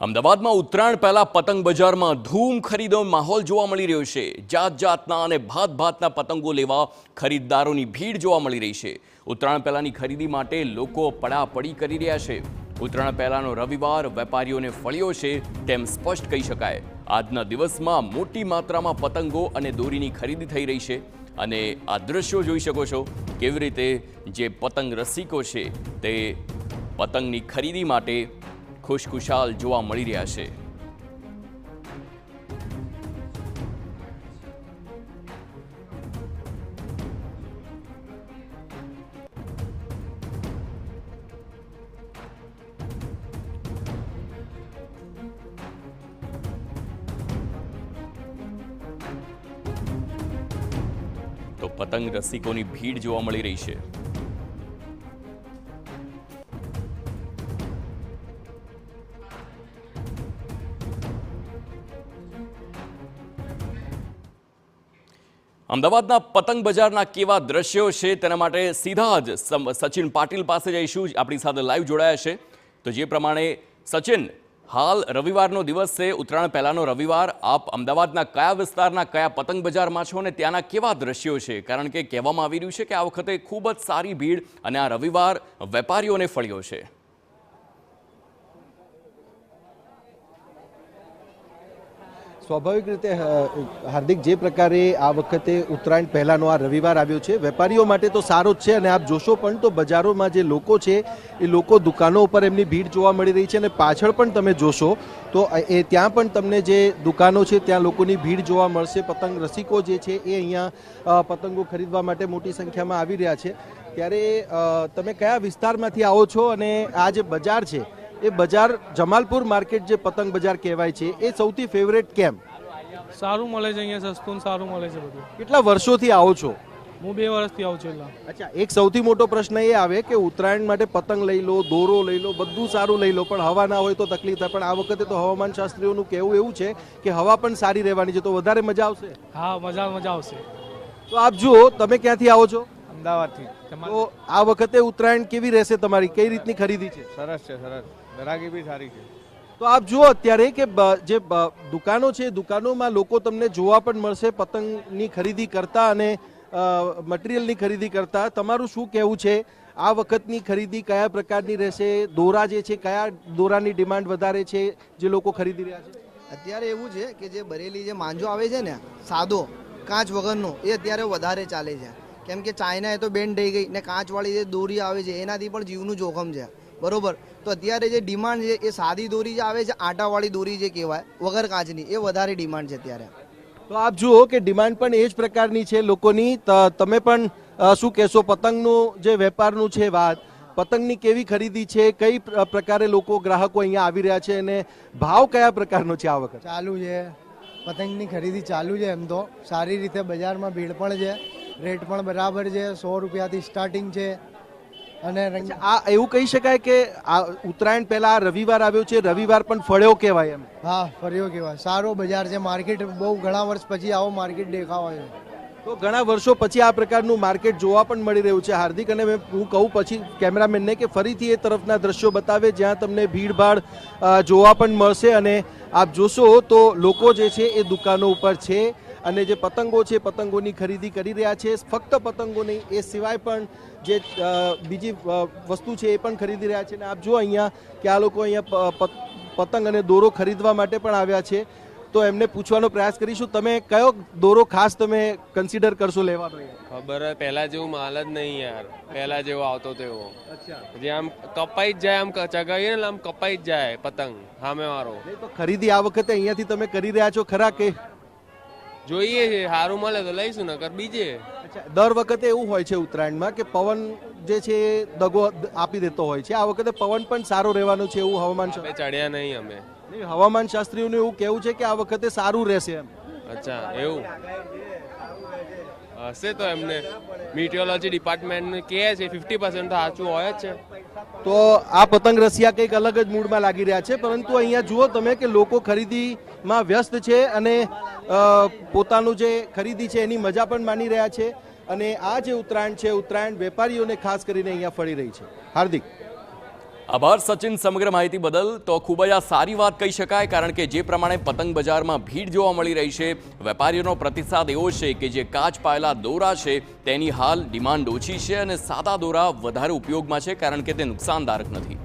અમદાવાદમાં ઉત્તરાયણ પહેલા પતંગ બજારમાં ધૂમ ખરીદનો માહોલ જોવા મળી રહ્યો છે। જાત જાતના અને ભાતભાતના પતંગો લેવા ખરીદદારોની ભીડ જોવા મળી રહી છે। ઉત્તરાયણ પહેલાની ખરીદી માટે લોકો પડાપડી કરી રહ્યા છે। ઉત્તરાયણ પહેલાનો રવિવાર વેપારીઓને ફળ્યો છે તેમ સ્પષ્ટ કહી શકાય। આજના દિવસમાં મોટી માત્રામાં પતંગો અને દોરીની ખરીદી થઈ રહી છે અને આ દ્રશ્યો જોઈ શકો છો કેવી રીતે જે પતંગ રસિકો છે તે પતંગની ખરીદી માટે खुशखुशाल જોવા મળી રહ્યા છે। તો પતંગ રસિકોની ભીડ જોવા મળી રહી છે। અમદાવાદના પતંગ બજારના કેવા દ્રશ્યો છે તેના માટે સીધા જ સચિન પાટીલ પાસે જઈશું। આપણી સાથે લાઈવ જોડાયા છે। તો જે પ્રમાણે સચિન, હાલ રવિવારનો દિવસ છે, ઉત્તરાયણ પહેલાનો રવિવાર, આપ અમદાવાદના કયા વિસ્તારના કયા પતંગ બજારમાં છો અને ત્યાંના કેવા દ્રશ્યો છે? કારણ કે કહેવામાં આવી રહ્યું છે કે આ વખતે ખૂબ જ સારી ભીડ અને આ રવિવાર વેપારીઓને ફળ્યો છે। સ્વાભાવિક રીતે હાર્દિક, જે પ્રકારે આ વખતે ઉત્તરાયણ પહેલાનો આ રવિવાર આવ્યો છે વેપારીઓ માટે તો સારો જ છે અને આપ જોશો પણ તો બજારોમાં જે લોકો છે એ લોકો દુકાનો ઉપર એમની ભીડ જોવા મળી રહી છે અને પાછળ પણ તમે જોશો તો એ ત્યાં પણ તમને જે દુકાનો છે ત્યાં લોકોની ભીડ જોવા મળશે। પતંગ રસિકો જે છે એ અહીંયા પતંગો ખરીદવા માટે મોટી સંખ્યામાં આવી રહ્યા છે। ત્યારે તમે કયા વિસ્તારમાંથી આવો છો અને આ જે બજાર છે એ બજાર જમાલપુર માર્કેટ જે પતંગ બજાર કહેવાય છે એ સૌથી ફેવરેટ કેમ? સારું મળે છે અહીંયા, સસ્તું સારું મળે છે બધું। કેટલા વર્ષોથી આવો છો? હું 2 વર્ષથી આવું છું। અચ્છા, એક સૌથી મોટો પ્રશ્ન એ આવે કે ઉત્તરાયણ માટે પતંગ લઈ લો, દોરો લઈ લો, બધું સારું લઈ લો, પણ હવા ના હોય તો તકલીફ થાય। પણ આ વખતે તો હવામાન શાસ્ત્રીઓનું કહેવું એવું છે કે હવા પણ સારી રહેવાની છે, તો વધારે મજા આવશે। હા, મજા આવશે। તો આપ જુઓ, તમે ક્યાંથી આવો છો? અમદાવાદથી। તો આ વખતે ઉત્તરાયણ કેવી રહેશે તમારી? કઈ રીતની ખરીદી છે? સરસ છે, સરસ, ગ્રાહકી બી સારી છે। તો આપ જુઓ અત્યારે કે જે દુકાનો છે દુકાનોમાં લોકો તમને જોવા પણ મળશે પતંગની ખરીદી કરતા અને મટીરિયલની ખરીદી કરતા। તમારું શું કહેવું છે આ વખતની ખરીદી કયા પ્રકારની રહેશે? દોરા જે છે, કયા દોરાની ડિમાન્ડ વધારે છે જે લોકો ખરીદી રહ્યા છે? અત્યારે એવું છે કે જે બરેલી જે માંજો આવે છે ને સાદો કાચ વગરનો, એ અત્યારે વધારે ચાલે છે, કેમ કે ચાઇના એ તો બેન થઈ ગઈ ને કાચવાળી જે દોરી આવે છે એનાથી પણ જીવનું જોખમ છે, બરોબર? તો અત્યારે જે ડિમાન્ડ છે એ સાદી દોરી જે આવે છે, આટાવાળી દોરી જે કહેવાય વગર કાચની, એ વધારે ડિમાન્ડ છે અત્યારે। તો આપ જુઓ કે ડિમાન્ડ પણ એ જ પ્રકારની છે લોકોની। તમે પણ શું કહેશો? પતંગનું જે વેપારનું છે વાત, પતંગની કેવી ખરીદી છે, કઈ પ્રકારે લોકો ગ્રાહકો અહીંયા આવી રહ્યા છે અને ભાવ કયા પ્રકારનો છે આ વખત? ચાલુ છે, પતંગની ખરીદી ચાલુ છે। એમ તો સારી રીતે બજારમાં ભીડ પણ છે, રેટ પણ બરાબર છે, 100 રૂપિયાથી સ્ટાર્ટિંગ છે। અને આ એવું કહી શકાય કે આ ઉત્તરાયણ પહેલા આ રવિવાર આવ્યો છે, રવિવાર પણ ફળ્યો કહેવાય એમ? હા, ફર્યો કહેવાય, સારો બજાર છે। માર્કેટ બહુ ઘણા વર્ષ પછી આવો માર્કેટ દેખાવા છે। તો ઘણા વર્ષો પછી આ પ્રકારનું માર્કેટ જોવા પણ મળી રહ્યું છે હાર્દિક। અને હું કહું પછી કેમેરામેનને કે ફરીથી એ તરફના દ્રશ્યો બતાવે જ્યાં તમને ભીડભાડ જોવા પણ મળશે। અને આપ જોશો તો લોકો જે છે એ દુકાનો ઉપર છે અને જે પતંગો છે પતંગોની ખરીદી કરી રહ્યા છે। ફક્ત પતંગો નહીં, એ સિવાય પણ જે બીજી વસ્તુ છે એ પણ ખરીદી રહ્યા છે। અને આપ જુઓ અહીંયા કે આ લોકો અહીંયા પતંગ અને દોરો ખરીદવા માટે પણ આવ્યા છે। તો એમને પૂછવાનો પ્રયાસ કરીશું, તમે કયો દોરો ખાસ તમે કન્સિડર કરશો લેવાનો? ખબર હોય, પહેલા જેવું માલ જ નહીં યાર, પહેલા જેવો આવતો તેવો। જે આમ કપાઈ જ જાય, આમ ચગાવીએ ને આમ કપાઈ જ જાય પતંગ સામે વાળો। તો ખરીદી આ વખતે અહીંયાથી તમે કરી રહ્યા છો ખરા કે? જોઈએ છે, સારું મળે તો લઈશું, નકર બીજે। દર વખતે એવું હોય છે ઉત્તરાયણમાં કે પવન જે છે એ દગો આપી દેતો હોય છે। આ વખતે પવન પણ સારો રહેવાનો છે એવું હવામાન ચડ્યા નહીં અમે। હવામાન શાસ્ત્રીઓનું એવું કહેવું છે કે આ વખતે સારું રહેશે એમ? અચ્છા, એવું હશે તો એમને મીટિયોલોજી ડિપાર્ટમેન્ટ કહે છે 50% તો સાચું હોય જ છે। તો આ પતંગ રસિયા કંઈક અલગ જ મૂડમાં લાગી રહ્યા છે, પરંતુ અહીંયા જુઓ તમે કે લોકો ખરીદીમાં વ્યસ્ત છે અને પોતાનું જે ખરીદી છે એની મજા પણ માણી રહ્યા છે। અને આ જે ઉત્તરાયણ છે, ઉત્તરાયણ વેપારીઓને ખાસ કરીને અહીંયા ફળી રહી છે। હાર્દિક। આભાર સચિન સમગ્ર માહિતી બદલ. તો ખૂબ જ આ સારી વાત કહી શકાય, કારણ કે જે પ્રમાણે પતંગ બજારમાં ભીડ જોવા મળી રહી છે, વેપારીઓનો પ્રતિસાદ એવો છે કે જે કાચ પાયેલા દોરા છે તેની હાલ ડિમાન્ડ ઓછી છે અને સાદા દોરા વધારે ઉપયોગમાં છે, કારણ કે તે નુકસાનદાયક નથી.